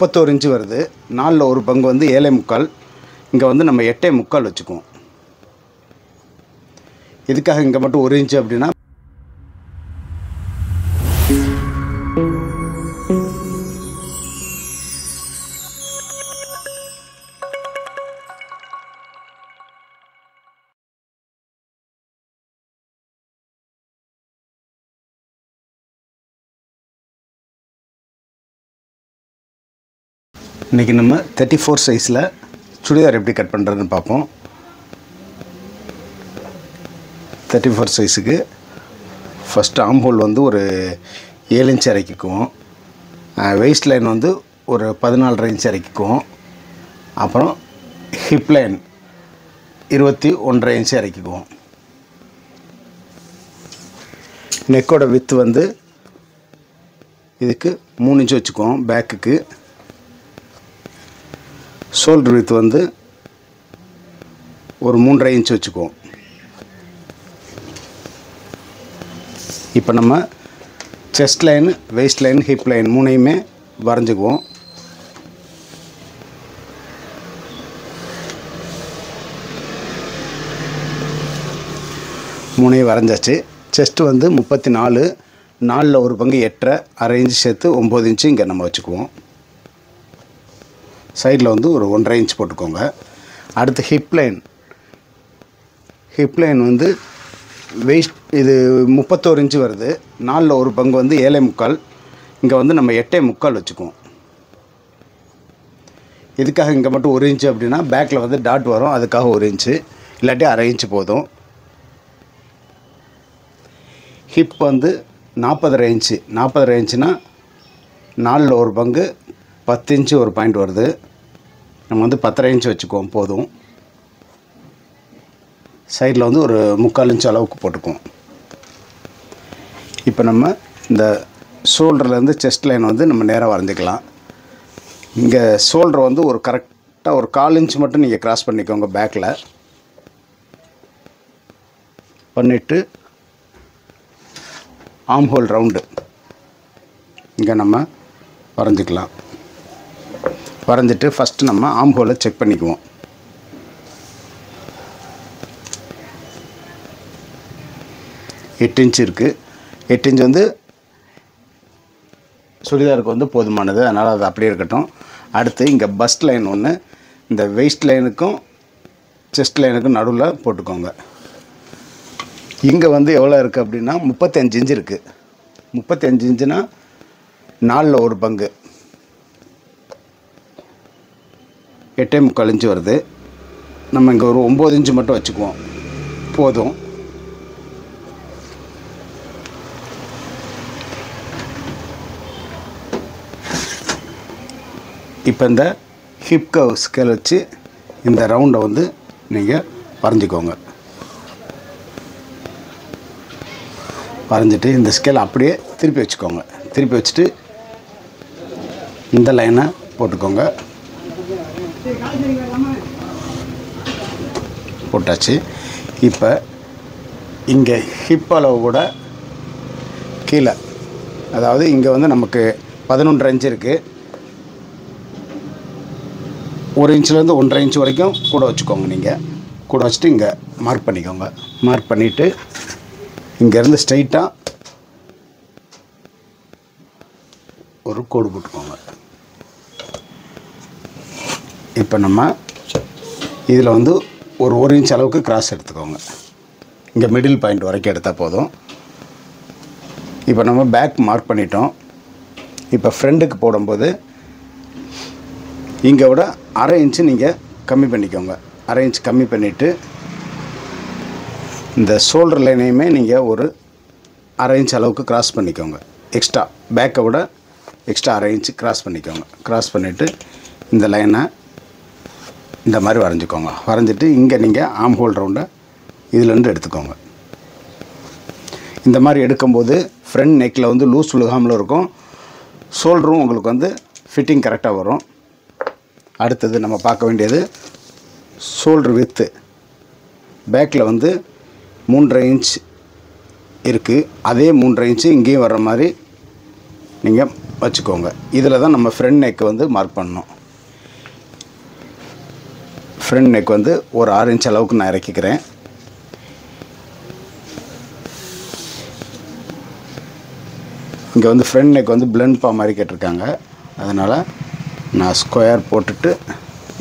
31 inch வருது. 4ல் ஒரு பங்கு வந்து 7.25. இங்கே வந்து நம்ம 8.25 வச்சுக்குவோம். இதுக்காக இங்கே மட்டும் 1 இன்ச்சு அப்படின்னா இன்றைக்கி நம்ம 34 சைஸில் சுடிதார் எப்படி கட் பண்ணுறதுன்னு பார்ப்போம். 34 சைஸுக்கு ஃபஸ்ட்டு ஆம் ஹோல் வந்து ஒரு 7 இன்ச் இறக்கிக்குவோம். வெயிஸ்ட் லைன் வந்து ஒரு 14.5 இன்ச் இறக்கிக்குவோம். அப்புறம் ஹிப் லைன் 21.5 இன்ச் இறக்கிக்குவோம். நெக்கோட வித்து வந்து இதுக்கு 3 இன்ச் வச்சுக்குவோம். பேக்குக்கு ஷோல்டர் வித் வந்து ஒரு 3.5 இன்ச் வச்சுக்குவோம். இப்போ நம்ம chest line, waist line, hip line மூணையுமே வரைஞ்சிக்குவோம். மூணையும் வரைஞ்சாச்சு. செஸ்ட்டு வந்து 34, 4ல் ஒரு பங்கு 8.5, அரை இன்ச்சு சேர்த்து 9 இன்ச்சு இங்கே நம்ம வச்சுக்குவோம். சைடில் வந்து ஒரு 1.5 இன்ச் போட்டுக்கோங்க. அடுத்து ஹிப் லைன் வந்து வெயிஸ்ட் இது 31 இன்ச்சு வருது. 4ல் ஒரு பங்கு வந்து 7.25. இங்கே வந்து நம்ம 8.25 வச்சுக்குவோம். இதுக்காக இங்கே மட்டும் 1 இன்ச்சு அப்படின்னா பேக்கில் வந்து டாட் வரும், அதுக்காக 1 இன்ச்சு, இல்லாட்டி அரை இன்ச்சு போதும். ஹிப் வந்து 40.5 இன்ச்சு. 40.5 இன்ச்சுனா 4ல் ஒரு பங்கு 10 இன்ச்சு ஒரு பாயிண்ட் வருது. நம்ம வந்து 10.5 இன்ச்சு வச்சுக்குவோம் போதும். சைடில் வந்து ஒரு 3/4 இன்ச்சு அளவுக்கு போட்டுக்குவோம். இப்போ நம்ம இந்த ஷோல்டர்லேருந்து செஸ்ட் லைன் வந்து நம்ம நேராக வரைஞ்சிக்கலாம். இங்கே ஷோல்டர் வந்து ஒரு கரெக்டாக ஒரு 1/4 இன்ச்சு மட்டும் நீங்கள் கிராஸ் பண்ணிக்கோங்க. பேக்கில் பண்ணிவிட்டு ஆம் ஹோல் ரவுண்டு இங்கே நம்ம வரைஞ்சிக்கலாம். வரைஞ்சிட்டு ஃபஸ்ட்டு நம்ம ஆம் ஹோலை செக் பண்ணிக்குவோம். எட்டு இன்ச் இருக்குது. 8 இன்ச் வந்து சுடிதாருக்கு வந்து போதுமானது, அதனால் அது அப்படியே இருக்கட்டும். அடுத்து இங்கே பஸ்ட் லைன் ஒன்று இந்த வெயிஸ்ட் லைனுக்கும் செஸ்ட் லைனுக்கும் நடுவில் போட்டுக்கோங்க. இங்கே வந்து எவ்வளோ இருக்குது அப்படின்னா 35 இன்ச் இருக்குது. 35 இன்ச்சுனா 4ல் ஒரு பங்கு 8.25 இன்ச்சு வருது. நம்ம இங்கே ஒரு 9 இன்ச்சு மட்டும் வச்சுக்குவோம் போதும். இப்போ இந்த ஹிப் கர்வ் ஸ்கேல் வச்சு இந்த ரவுண்டை வந்து நீங்கள் வரைஞ்சிக்கோங்க. வரைஞ்சிட்டு இந்த ஸ்கேல் அப்படியே திருப்பி வச்சுக்கோங்க. திருப்பி வச்சுட்டு இந்த லைனை போட்டுக்கோங்க. போட்டாச்சு. இப்போ இங்கே ஹிப் அளவு கூட கீழே, அதாவது இங்கே வந்து நமக்கு 11.5 இன்ச்சு இருக்குது. 1 இன்ச்சிலேருந்து 1.5 இன்ச்சு வரைக்கும் கூட வச்சுக்கோங்க. நீங்கள் கூட வச்சுட்டு இங்கே மார்க் பண்ணிக்கோங்க. மார்க் பண்ணிவிட்டு இங்கேருந்து ஸ்ட்ரைட்டாக ஒரு கோடு போட்டுக்கோங்க. இப்போ நம்ம இதில் வந்து ஒரு 1 இன்ச் அளவுக்கு கிராஸ் எடுத்துக்கோங்க. இங்கே மிடில் பாயிண்ட் வரைக்கும் எடுத்தால் போதும். இப்போ நம்ம பேக் மார்க் பண்ணிட்டோம். இப்போ ஃப்ரண்ட்டுக்கு போடும்போது இங்கே விட அரை இன்ச்சு நீங்கள் கம்மி பண்ணிக்கோங்க. அரை இன்ச் கம்மி பண்ணிவிட்டு இந்த ஷோல்டர் லைனையுமே நீங்கள் ஒரு அரை இன்ச் அளவுக்கு கிராஸ் பண்ணிக்கோங்க. எக்ஸ்ட்ரா பேக்கை விட எக்ஸ்ட்ரா அரை இன்ச்சு கிராஸ் பண்ணிக்கோங்க. கிராஸ் பண்ணிவிட்டு இந்த லைனை இந்த மாதிரி வரைஞ்சிக்கோங்க. வரைஞ்சிட்டு இங்கே நீங்கள் ஆம் ஹோல் ரவுண்டை இதிலேருந்து எடுத்துக்கோங்க. இந்த மாதிரி எடுக்கும்போது ஃப்ரண்ட் நெக்கில் வந்து லூஸ் விழுகாமலும் இருக்கும். ஷோல்டரும் உங்களுக்கு வந்து ஃபிட்டிங் கரெக்டாக வரும். அடுத்தது நம்ம பார்க்க வேண்டியது ஷோல்டர் வித்து. பேக்கில் வந்து 3.5 இன்ச் இருக்குது. அதே 3.5 இன்ச்சு இங்கேயும் வர்ற மாதிரி நீங்கள் வச்சுக்கோங்க. இதில் தான் நம்ம ஃப்ரண்ட் நெக் வந்து மார்க் பண்ணணும். ஃப்ரண்ட் நெக் வந்து ஒரு 6 இன்ச் அளவுக்கு நான் இறக்கிக்கிறேன். இங்கே வந்து ஃப்ரண்ட் நெக் வந்து பிளண்ட் பா மாதிரி கேட்டிருக்காங்க. அதனால் நான் ஸ்கொயர் போட்டுட்டு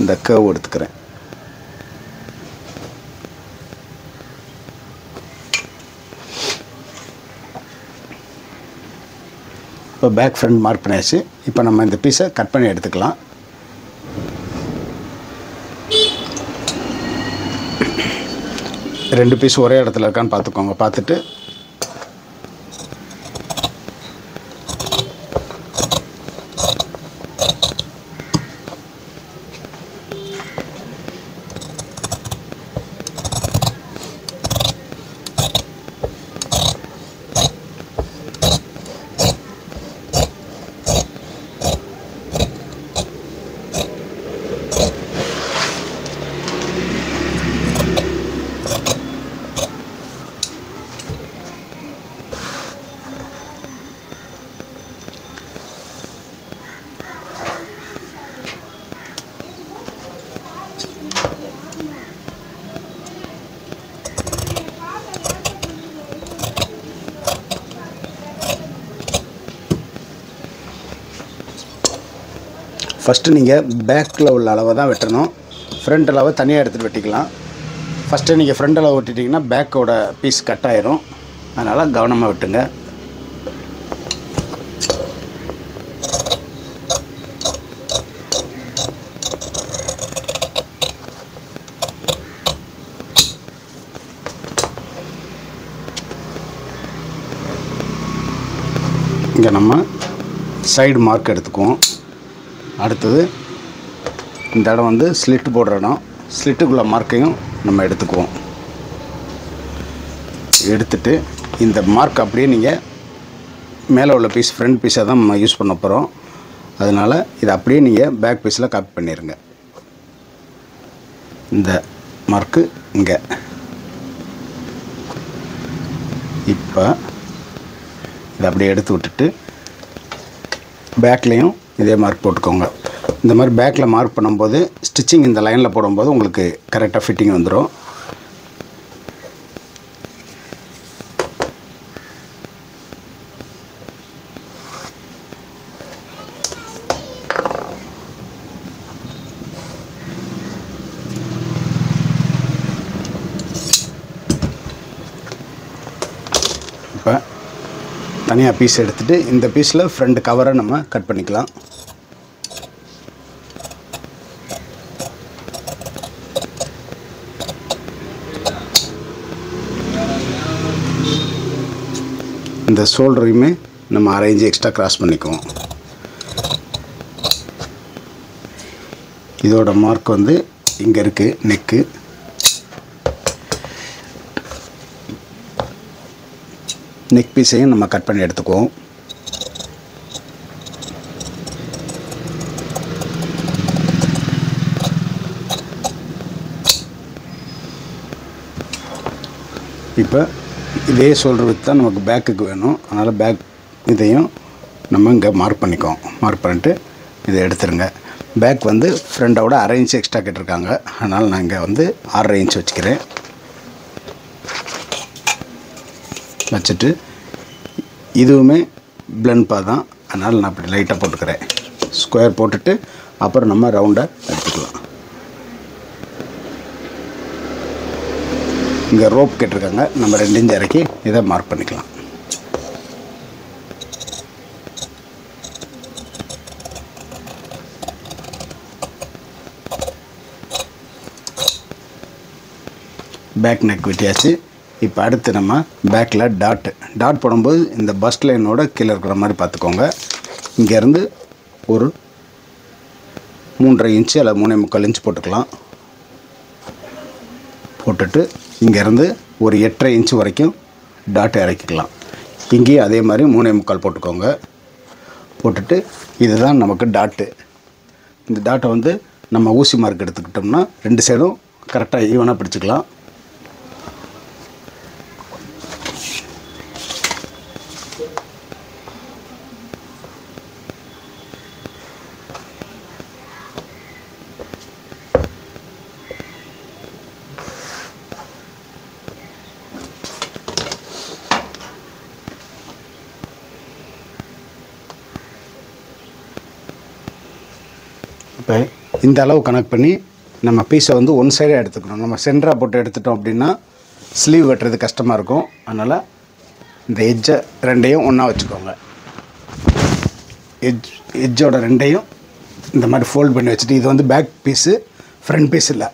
இந்த கர்வ் எடுத்துக்கிறேன். இப்போ பேக் ஃப்ரண்ட் மார்க் பண்ணியாச்சு. இப்போ நம்ம இந்த பீஸை கட் பண்ணி எடுத்துக்கலாம். ரெண்டு பீஸ் ஒரே இடத்துல இருக்கான்னு பார்த்துக்கோங்க. பார்த்துட்டு ஃபஸ்ட்டு நீங்கள் பேக்கில் உள்ள அளவை தான் வெட்டணும். ஃப்ரண்ட் அளவை தனியாக எடுத்துகிட்டு வெட்டிக்கலாம். ஃபஸ்ட்டு நீங்கள் ஃப்ரண்ட் அளவு வெட்டிட்டிங்கன்னா பேக்கோட பீஸ் கட் ஆயிரும். அதனால் கவனமாக வெட்டுங்க. இங்கே நம்ம சைடு மார்க் எடுத்துக்குவோம். அடுத்தது இந்த இடம் வந்து ஸ்லிட் போடுற இடம். ஸ்லிட்டுக்குள்ள மார்க்கையும் நம்ம எடுத்துக்குவோம். எடுத்துட்டு இந்த மார்க் அப்படியே நீங்கள் மேலே உள்ள பீஸ் ஃப்ரண்ட் பீஸாக தான் நம்ம யூஸ் பண்ண போகிறோம். அதனால் இதை அப்படியே நீங்கள் பேக் பீஸில் காப்பி பண்ணிடுங்க. இந்த மார்க்கு இங்கே. இப்போ இதை அப்படியே எடுத்து விட்டுட்டு பேக்லேயும் இதே மார்க் போட்டுக்கோங்க. இந்த மாதிரி பேக்கில் மார்க் பண்ணும்போது ஸ்டிச்சிங் இந்த லைனில் போடும்போது உங்களுக்கு கரெக்டாக ஃபிட்டிங் வந்துடும். இப்போ தனியாக பீஸ் எடுத்துகிட்டு இந்த பீஸில் ஃப்ரண்ட் கவரை நம்ம கட் பண்ணிக்கலாம். இந்த ஷோல்டரையுமே நம்ம அரேஞ்சு எக்ஸ்ட்ரா கிராஸ் பண்ணிக்குவோம். இதோட மார்க் வந்து இங்கே இருக்குது. நெக்கு நெக் பீஸையும் நம்ம கட் பண்ணி எடுத்துக்குவோம். இப்போ இதே ஷோல்டர் வித் தான் நமக்கு பேக்குக்கு வேணும். அதனால் பேக் இதையும் நம்ம இங்கே மார்க் பண்ணிக்குவோம். மார்க் பண்ணிட்டு இதை எடுத்துருங்க. பேக் வந்து ஃப்ரண்டோட 1/2 இன்ச் எக்ஸ்ட்ரா கேட்டிருக்காங்க. அதனால் நான் இங்கே வந்து 6.5 இன்ச் வச்சுக்கிறேன். வச்சுட்டு இதுவுமே பிளண்ட் பா தான். அதனால் நான் இப்படி லைட்டாக போட்டுக்கிறேன். ஸ்கொயர் போட்டுட்டு அப்புறம் நம்ம ரவுண்டாக எடுத்துக்கலாம். இங்கே ரோப் கேட்டிருக்காங்க. நம்ம 2 இன்ச் இறக்கி இதை மார்க் பண்ணிக்கலாம். பேக் நெக் வெட்டியாச்சு. இப்போ அடுத்து நம்ம பேக்கில் டாட் போடும்போது இந்த பஸ்ட் லைனோட கீழே இருக்கிற மாதிரி பார்த்துக்கோங்க. இங்கேருந்து ஒரு 3.5 இன்ச்சு அல்ல 3.25 இன்ச் போட்டுக்கலாம். போட்டுட்டு இங்கேருந்து ஒரு 8.5 இன்ச்சு வரைக்கும் டாட் இறக்கிக்கலாம். இங்கேயும் அதே மாதிரி 3.25 போட்டுக்கோங்க. போட்டுட்டு இதுதான் நமக்கு டாட்டு. இந்த டாட்டை வந்து நம்ம ஊசி மார்க் எடுத்துக்கிட்டோம்னா 2 சைடும் கரெக்டாக ஈவனாக பிடிச்சிக்கலாம். இப்போ இந்த அளவு கனெக்ட் பண்ணி நம்ம பீஸை வந்து ஒன் சைடாக எடுத்துக்கணும். நம்ம சென்டராக போட்டு எடுத்துட்டோம் அப்படின்னா ஸ்லீவ் வெட்டுறது கஷ்டமாக இருக்கும். அதனால் இந்த எட்ஜை ரெண்டையும் ஒன்றா வச்சுக்கோங்க. எட்ஜோட ரெண்டையும் இந்த மாதிரி ஃபோல்ட் பண்ணி வச்சுட்டு, இது வந்து பேக் பீஸு, ஃப்ரண்ட் பீஸ் இல்லை.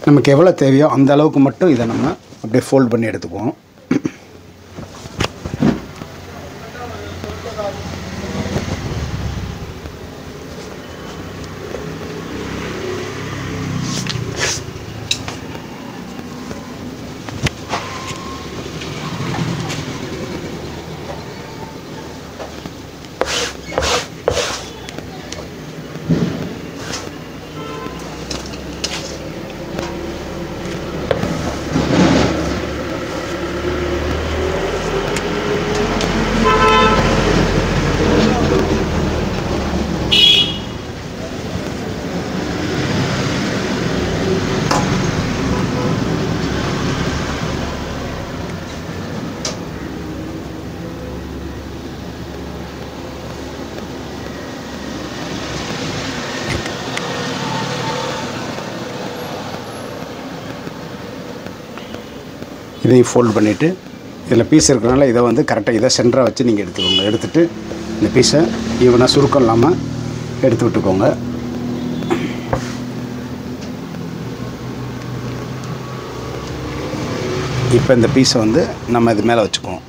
நமக்கு எவ்வளோ தேவையோ அந்த அளவுக்கு மட்டும் இதை நம்ம அப்படியே ஃபோல்ட் பண்ணி எடுத்துக்குவோம். இதையும் ஃபோல்ட் பண்ணிவிட்டு, இதில் பீஸ் இருக்கிறனால இதை வந்து கரெக்டாக இதை சென்டராக வச்சு நீங்கள் எடுத்துக்கோங்க. எடுத்துகிட்டு இந்த பீஸை ஈவனாக சுருக்கம் இல்லாமல் எடுத்து விட்டுக்கோங்க. இப்போ இந்த பீஸை வந்து நம்ம இது மேலே வச்சுக்குவோம்.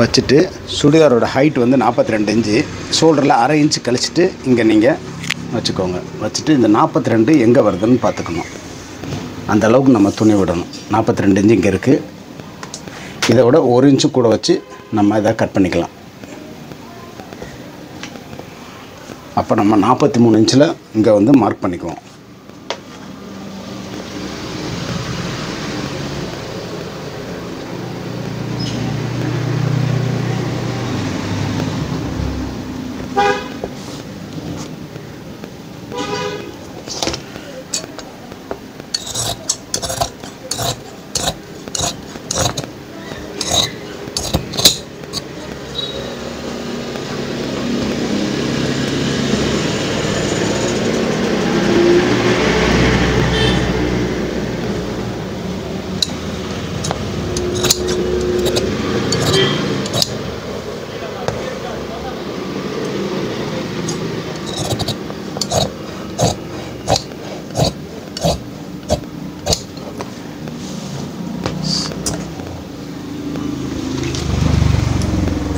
வச்சுட்டு சுடிதாரோட ஹைட் வந்து 42 இன்ச்சு, ஷோல்டரில் அரை இன்ச்சு கழிச்சிட்டு இங்கே நீங்கள் வச்சுக்கோங்க. வச்சுட்டு இந்த 42 எங்கே வருதுன்னு பார்த்துக்கணும். அந்த அளவுக்கு நம்ம துணி விடணும். 42 இன்ச்சு இங்கே இருக்குது. இதை விட 1 இன்ச்சு கூட வச்சு நம்ம இதை கட் பண்ணிக்கலாம். அப்போ நம்ம 43 இன்ச்சில் இங்கே வந்து மார்க் பண்ணிக்குவோம்.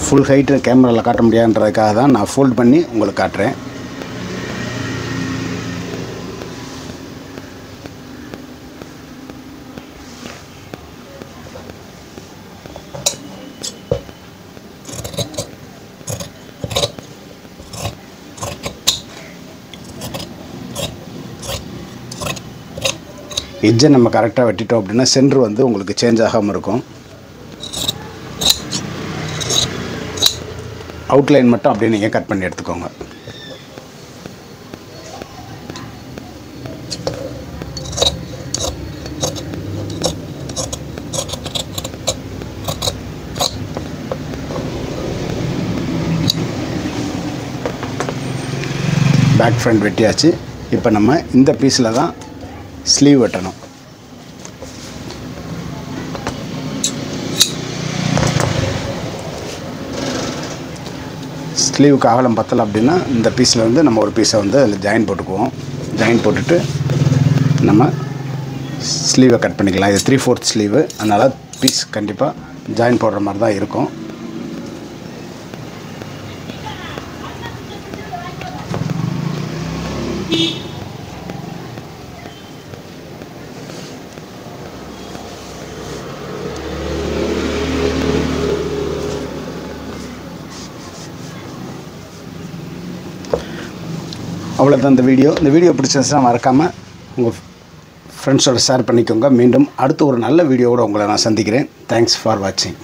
ஃபுல் ஹைட்டு கேமராவில் காட்ட முடியாதுன்றதுக்காக தான் நான் ஃபோல்ட் பண்ணி உங்களுக்கு காட்டுறேன். எட்ஜை நம்ம கரெக்டாக வெட்டிட்டோம் அப்படின்னா சென்டர் வந்து உங்களுக்கு சேஞ்ச் ஆகாமல் இருக்கும். அவுட்லைன் மட்டும் அப்படியே நீங்கள் கட் பண்ணி எடுத்துக்கோங்க. பேக் ஃப்ரண்ட் வெட்டியாச்சு. இப்போ நம்ம இந்த பீஸில் தான் ஸ்லீவ் வெட்டணும். ஸ்லீவுக்கு அகலம் பத்தலை அப்படின்னா இந்த பீஸில் வந்து நம்ம ஒரு பீஸை வந்து அதில் ஜாயின் போட்டுக்குவோம். ஜாயின் போட்டுட்டு நம்ம ஸ்லீவை கட் பண்ணிக்கலாம். இது 3/4 ஸ்லீவு, அதனால் பீஸ் கண்டிப்பாக ஜாயின் போடுற மாதிரி தான் இருக்கும். அவ்வளோதான் இந்த வீடியோ பிடிச்சிருந்துச்சுன்னா மறக்காமல் உங்கள் ஃப்ரெண்ட்ஸோட ஷேர் பண்ணிக்கோங்க. மீண்டும் அடுத்து ஒரு நல்ல வீடியோவோடு உங்களை நான் சந்திக்கிறேன். தேங்க்ஸ் ஃபார் வாட்சிங்.